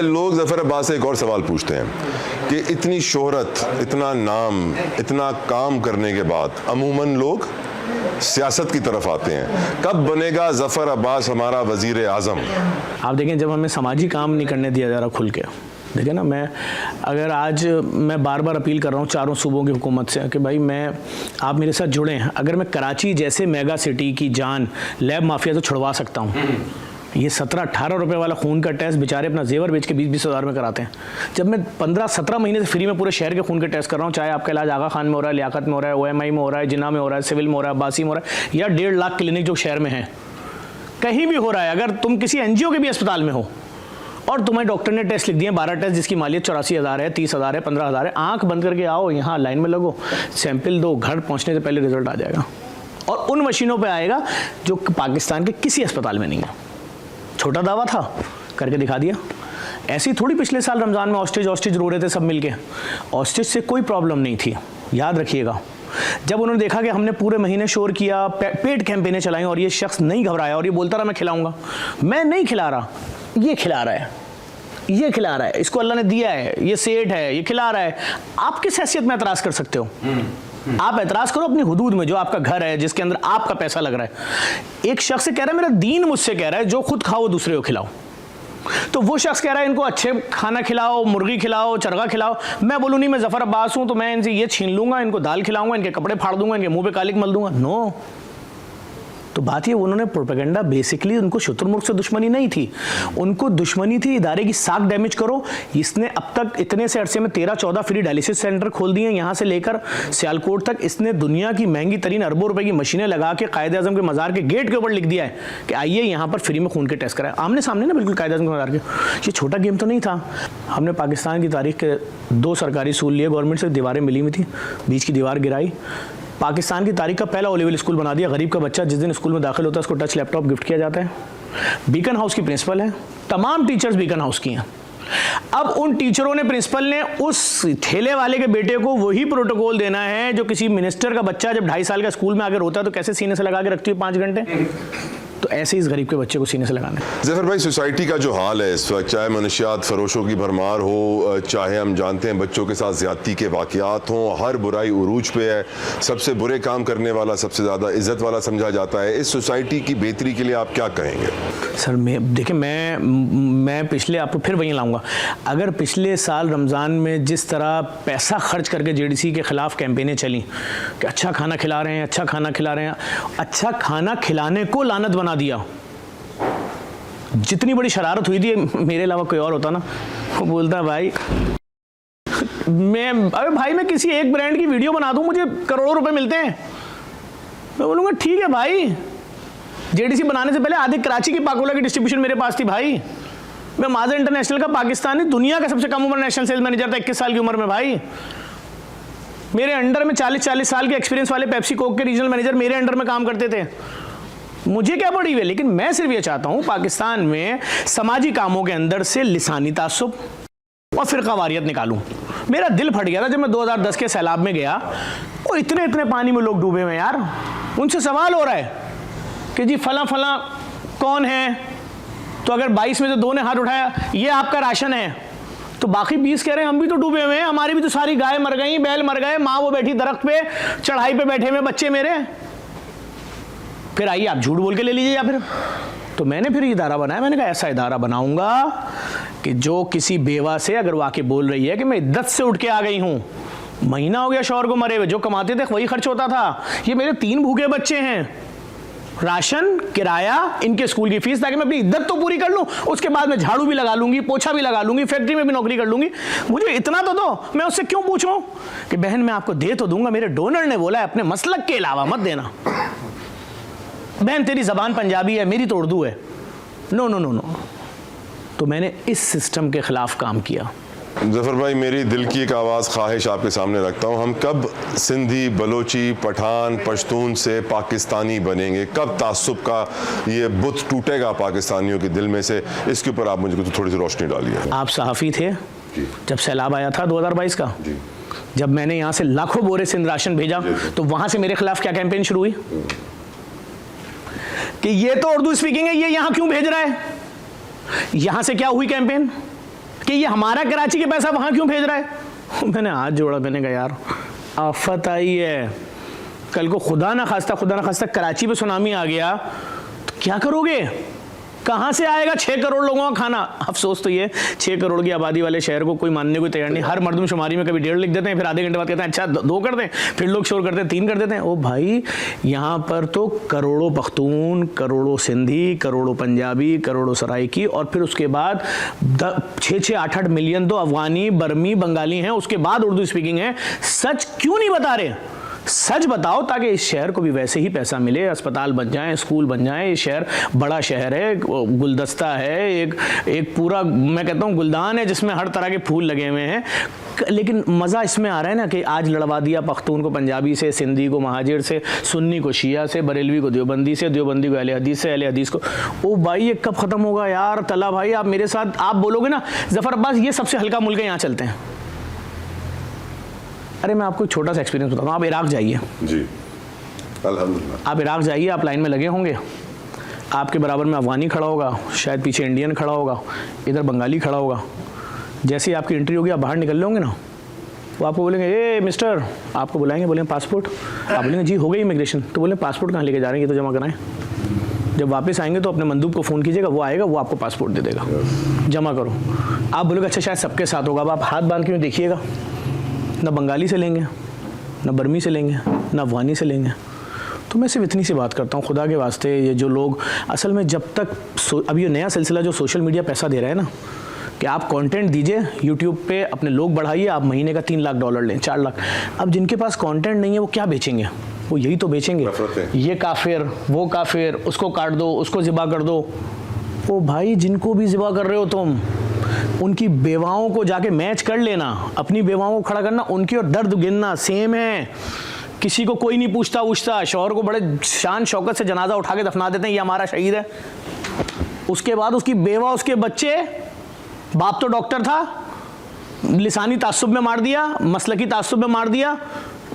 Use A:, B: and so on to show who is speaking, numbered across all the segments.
A: लोग ज़फ़र अब्बास से एक और सवाल पूछते हैं कि इतनी शोहरत, इतना नाम, इतना काम करने के बाद अमूमन लोग सियासत की तरफ आते हैं। कब बनेगा ज़फ़र अब्बास हमारा वज़ीर आज़म?
B: आप देखें, जब हमें समाजी काम नहीं करने दिया जा रहा खुल के, देखिए ना, मैं बार बार अपील कर रहा हूँ चारों सूबों की हुकूमत से कि भाई आप मेरे साथ जुड़ें। अगर मैं कराची जैसे मेगा सिटी की जान लैब माफिया से छुड़वा सकता हूँ, ये 17-18 रुपए वाला खून का टेस्ट बेचारे अपना जेवर बेच के 20-20 हज़ार में कराते हैं, जब मैं 15-17 महीने से फ्री में पूरे शहर के खून के टेस्ट कर रहा हूँ, चाहे आपका इलाज आगा खान में हो रहा है, लियाकत में हो रहा है, OMI में हो रहा है, जिन्ना में हो रहा है, सिविल में हो रहा है, बासी में हो रहा है, या 1.5 लाख क्लिनिक जो शहर में है, कहीं भी हो रहा है। अगर तुम किसी NGO के भी अस्पताल में हो और तुम्हें डॉक्टर ने टेस्ट लिख दिए 12 टेस्ट जिसकी मालियत 84,000 है, 30,000 है, 15,000 है, आंख बंद करके आओ, यहाँ लाइन में लगो, सैंपल दो, घर पहुँचने से पहले रिजल्ट आ जाएगा। और उन मशीनों पे आएगा जो पाकिस्तान के किसी अस्पताल में नहीं है। छोटा दावा था, करके दिखा दिया। ऐसी थोड़ी पिछले साल रमज़ान में ऑस्ट्रिच रो रहे थे सब मिलके, ऑस्ट्रिच से कोई प्रॉब्लम नहीं थी, याद रखिएगा। जब उन्होंने देखा कि हमने पूरे महीने शोर किया, पेड कैंपेनें चलाई और ये शख्स नहीं घबराया और ये बोलता रहा मैं खिलाऊंगा, मैं नहीं खिला रहा, ये खिला रहा है, ये खिला रहा है, इसको अल्लाह ने दिया है, ये सेठ है, ये खिला रहा है, आप किस हैसियत में एतराज़ कर सकते हो? आप एतराज़ करो अपनी हुदूद में, जो आपका घर है, जिसके अंदर आपका पैसा लग रहा है। एक शख्स कह रहा है, मेरा दीन मुझसे कह रहा है जो खुद खाओ दूसरे को खिलाओ, तो वो शख्स कह रहा है इनको अच्छे खाना खिलाओ, मुर्गी खिलाओ, चरगा खिलाओ। मैं बोलूँ नहीं, मैं ज़फ़र अब्बास हूँ तो मैं इनसे ये छीन लूँगा, इनको दाल खिलाऊंगा, इनके कपड़े फाड़ दूंगा, इनके मुँह पे कालिक मल दूंगा। नो, तो बात ये, उन्होंने प्रोपेगेंडा, बेसिकली उनको शुतुरमुर्ग से दुश्मनी नहीं थी, उनको दुश्मनी थी इदारे की साख डैमेज करो। इसने अब तक इतने से अरसे में 13-14 फ्री डायलिसिस सेंटर खोल दिए, यहाँ से लेकर सियालकोट तक। इसने दुनिया की महंगी तरीन अरबों रुपए की मशीनें लगा के कायदे आज़म के मज़ार के गेट के ऊपर लिख दिया है कि आइए यहाँ पर फ्री में खून के टेस्ट कराएं, आमने सामने ना, बिल्कुल कायदे आज़म के मज़ार के। ये छोटा गेम तो नहीं था। हमने पाकिस्तान की तारीख के 2 सरकारी स्कूल लिए, गवर्नमेंट से दीवारें मिली हुई थी, बीच की दीवार गिराई, पाकिस्तान की तारीख का पहला ओ लेवल स्कूल बना दिया। गरीब का बच्चा जिस दिन स्कूल में दाखिल होता है उसको टच लैपटॉप गिफ्ट किया जाता है। बीकन हाउस की प्रिंसिपल है, तमाम टीचर्स बीकन हाउस की हैं। अब उन टीचरों ने, प्रिंसिपल ने उस ठेले वाले के बेटे को वही प्रोटोकॉल देना है जो किसी मिनिस्टर का बच्चा जब 2.5 साल का स्कूल में आगे रोता है तो कैसे सीने से लगा के रखती है 5 घंटे, तो ऐसे इस गरीब के बच्चे को सीने से लगाना है।
A: ज़फ़र भाई, सोसाइटी का जो हाल है इस वक्त, चाहे मनशियात फरोशों की भरमार हो, चाहे हम जानते हैं बच्चों के साथ ज़्यादती के वाक़यात हों, हर बुराई उरूज पे है, सबसे बुरे काम करने वाला सबसे ज़्यादा इज़्ज़त वाला समझा जाता है। इस सोसाइटी की बेहतरी के लिए आप क्या कहेंगे?
B: सर, देखिए, मैं पिछले, आपको फिर वहीं लाऊंगा, अगर पिछले साल रमज़ान में जिस तरह पैसा खर्च करके JDC के ख़िलाफ़ कैंपेनें चली कि अच्छा खाना खिला रहे हैं, अच्छा खाना खिला रहे हैं, अच्छा खाना खिलाने को लानत बना दिया। जितनी बड़ी शरारत हुई थी, मेरे अलावा कोई और होता ना, वो बोलता भाई मैं किसी एक ब्रांड की वीडियो बना दूं, मुझे करोड़ों रुपए मिलते हैं। मैं बोलूँगा ठीक है भाई, JDC बनाने से पहले आधी कराची की पाकोला की डिस्ट्रीब्यूशन मेरे पास थी भाई। मैं माज़ा इंटरनेशनल का पाकिस्तानी दुनिया का सबसे कम उम्र नेशनल सेल्स मैनेजर था 21 साल की उम्र में भाई। मेरे अंडर में 40 साल के एक्सपीरियंस वाले पेप्सी कोक के रीजनल मैनेजर मेरे अंडर में काम करते थे। मुझे क्या पड़ी हुई है, लेकिन मैं सिर्फ ये चाहता हूँ पाकिस्तान में समाजी कामों के अंदर से लिसानी तासुब और फ़िरक़ावारियत निकालूं। मेरा दिल फट गया था जब मैं 2010 के सैलाब में गया और इतने पानी में लोग डूबे हुए यार, उनसे सवाल हो रहा है कि जी फला कौन है, तो अगर 22 में से 2 ने हाथ उठाया ये आपका राशन है, तो बाकी 20 कह रहे हैं हम भी तो डूबे हुए हैं, हमारी भी तो सारी गाय मर गई, बैल मर गए, माँ वो बैठी दरख्त पे चढ़ाई पे बैठे हुए बच्चे मेरे, फिर आइए आप झूठ बोल के ले लीजिए या फिर। तो मैंने फिर इदारा बनाया, मैंने कहा ऐसा इदारा बनाऊंगा कि जो किसी बेवा से अगर वाकई बोल रही है कि मैं इद्दत से उठ के आ गई हूँ, महीना हो गया शौहर को मरे हुए, जो कमाते थे वही खर्च होता था, ये मेरे 3 भूखे बच्चे हैं, राशन, किराया, इनके स्कूल की फीस, ताकि मैं अपनी इद्दत तो पूरी कर लूं, उसके बाद मैं झाड़ू भी लगा लूंगी, पोछा भी लगा लूंगी, फैक्ट्री में भी नौकरी कर लूंगी, मुझे इतना तो दो। मैं उससे क्यों पूछूं कि बहन मैं आपको दे तो दूंगा, मेरे डोनर ने बोला है अपने मसलक के अलावा मत देना। बहन तेरी जबान पंजाबी है, मेरी तो उर्दू है। नो। तो मैंने इस सिस्टम के खिलाफ काम किया।
A: ज़फ़र भाई, मेरी दिल की एक आवाज़ ख्वाहिश आपके सामने रखता हूँ, हम कब सिंधी, बलोची, पठान, पश्तून से पाकिस्तानी बनेंगे, कब तासुब का ये बुत टूटेगा पाकिस्तानियों के दिल में से, इसके ऊपर आप मुझे थोड़ी सी रोशनी डालिए।
B: आप सहाफ़ी थे जब सैलाब आया था 2022 का, जब मैंने यहाँ से लाखों बोरे सिंध राशन भेजा, तो वहाँ से मेरे खिलाफ क्या कैंपेन शुरू हुई कि ये तो उर्दू स्पीकिंग है, ये यहाँ क्यों भेज रहा है। यहाँ से क्या हुई कैंपेन कि ये हमारा कराची के पैसा वहाँ क्यों भेज रहा है। मैंने हाथ जोड़ा, मैंने कहा यार आफत आई है, कल को खुदा ना खास्ता कराची पे सुनामी आ गया तो क्या करोगे, कहाँ से आएगा 6 करोड़ लोगों का खाना। अफसोस तो ये 6 करोड़ की आबादी वाले शहर को कोई मानने को तैयार नहीं। हर मर्दमशुमारी में कभी 1.5 लिख देते हैं, फिर आधे घंटे बाद कहते हैं अच्छा 2 कर दें, फिर लोग शोर करते हैं 3 कर देते हैं। ओ भाई, यहाँ पर तो करोड़ों पख्तून, करोड़ों सिंधी, करोड़ों पंजाबी, करोड़ों सराइकी, और फिर उसके बाद 6-6, 8-8 मिलियन तो अफगानी, बर्मी, बंगाली हैं, उसके बाद उर्दू स्पीकिंग है। सच क्यों नहीं बता रहे? सच बताओ ताकि इस शहर को भी वैसे ही पैसा मिले, अस्पताल बन जाएं, स्कूल बन जाएं। ये शहर बड़ा शहर है, गुलदस्ता है, एक पूरा मैं कहता हूँ गुलदान है जिसमें हर तरह के फूल लगे हुए हैं। लेकिन मज़ा इसमें आ रहा है ना कि आज लड़वा दिया पख्तून को पंजाबी से, सिंधी को महाजिर से, सुन्नी को शिया से, बरेलवी को देवबंदी से, देवबंदी को अहले हदीस से, अहले हदीस को। ओ भाई ये कब ख़त्म होगा यार। तला भाई आप मेरे साथ आप बोलोगे ना ज़फ़र अब्बास ये सबसे हल्का मुल्क है, यहाँ चलते हैं। अरे मैं आपको एक छोटा सा एक्सपीरियंस बताता हूँ। आप इराक जाइए
A: जी, अल्हम्दुलिल्लाह।
B: आप इराक जाइए, आप लाइन में लगे होंगे, आपके बराबर में अफगानी खड़ा होगा, शायद पीछे इंडियन खड़ा होगा, इधर बंगाली खड़ा होगा। जैसे ही आपकी एंट्री होगी, आप बाहर निकल होंगे ना, वो आपको बोलेंगे ए मिस्टर, आपको बुलाएंगे, बोलेंगे पासपोर्ट, आप बोलेंगे जी हो गई इमिग्रेशन, तो बोलेंगे पासपोर्ट कहाँ लेके जा रहे हैं, ये तो जमा कराएं। जब वापस आएंगे तो अपने मंदूब को फ़ोन कीजिएगा, वो आएगा, वो आपको पासपोर्ट दे देगा, जमा करो। आप बोलोगे अच्छा शायद सबके साथ होगा। अब आप हाथ बांध के देखिएगा, ना बंगाली से लेंगे, ना बर्मी से लेंगे, ना अफगानी से लेंगे। तो मैं सिर्फ इतनी सी बात करता हूँ, खुदा के वास्ते ये जो लोग असल में जब तक अब ये नया सिलसिला जो सोशल मीडिया पैसा दे रहा है ना कि आप कंटेंट दीजिए यूट्यूब पे, अपने लोग बढ़ाइए, आप महीने का $3 लाख लें, 4 लाख। अब जिनके पास कंटेंट नहीं है वो क्या बेचेंगे? वो यही तो बेचेंगे, ये काफिर, वो काफिर, उसको काट दो, उसको ज़िबा कर दो। ओ भाई जिनको भी ज़िबा कर रहे हो तुम, उनकी बेवाओं को जाके मैच कर लेना, अपनी बेवाओं को खड़ा करना, उनकी और दर्द गिनना सेम है। किसी को कोई नहीं पूछता उछता, शौहर को बड़े शान शौकत से जनाजा उठा के दफना देते हैं, ये हमारा शहीद है। उसके बाद उसकी बेवा, उसके बच्चे, बाप तो डॉक्टर था, लिसानी तासुब में मार दिया, मसलकी तासुब में मार दिया।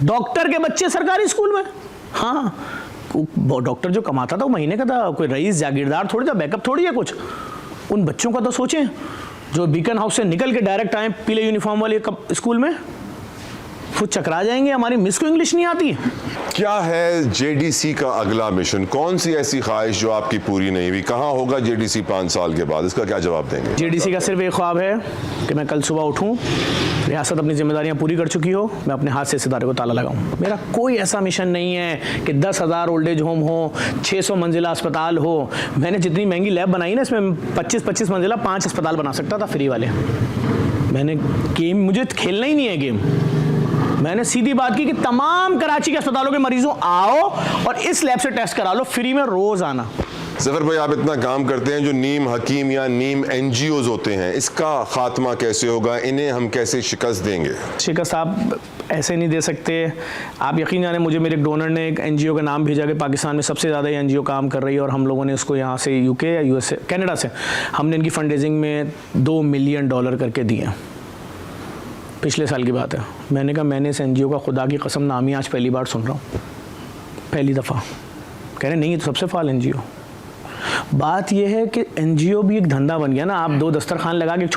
B: डॉक्टर के बच्चे सरकारी स्कूल में, हाँ डॉक्टर जो कमाता था वो महीने का था, कोई रईस जागीरदार थोड़ी था, बैकअप थोड़ी है कुछ। उन बच्चों का तो सोचें जो बीकन हाउस से निकल के डायरेक्ट आए पीले यूनिफॉर्म वाले स्कूल में, वो चकरा जाएंगे। हमारी मिस को इंग्लिश नहीं आती।
A: क्या है जेडीसी का अगला मिशन? कौन सी ऐसी ख्वाहिश जो आपकी पूरी नहीं हुई? कहाँ होगा जेडीसी 5 साल के बाद? इसका क्या जवाब देंगे?
B: जेडीसी का सिर्फ एक ख्वाब है कि मैं कल सुबह उठूं, रियासत अपनी जिम्मेदारियां पूरी कर चुकी हो, मैं अपने हाथ से इस इदारे को ताला लगाऊं। मेरा कोई ऐसा मिशन नहीं है कि 10,000 ओल्ड एज होम हो, 600 मंजिला अस्पताल हो। मैंने जितनी महंगी लैब बनाई ना, इसमें 25-25 मंजिला 5 अस्पताल बना सकता था फ्री वाले। मैंने गेम, मुझे खेलना ही नहीं है गेम। मैंने सीधी बात की कि तमाम कराची के अस्पतालों के मरीजों आओ और इस लैब से टेस्ट करा लो फ्री में, रोज आना।
A: ज़फ़र भाई आप इतना काम करते हैं, जो नीम हकीम या नीम NGOs होते हैं, इसका खात्मा कैसे होगा? इन्हें हम कैसे शिकस्त देंगे? शिकस्त
B: आप ऐसे नहीं दे सकते। आप यकीन जाने, मुझे मेरे डोनर ने एक NGO का नाम भेजा कि पाकिस्तान में सबसे ज़्यादा ये NGO काम कर रही है और हम लोगों ने इसको यहाँ से UK या USA, कनाडा से हमने इनकी फंड रेजिंग में $2 मिलियन करके दिए। पिछले साल की बात है। मैंने कहा मैंने इस NGO का खुदा की कसम नाम ही आज पहली बार सुन रहा हूँ, पहली दफ़ा। कह रहे नहीं ये तो सबसे फाल NGO। बात यह है कि NGO भी एक धंधा बन गया ना। आप 2 दस्तरखान लगा के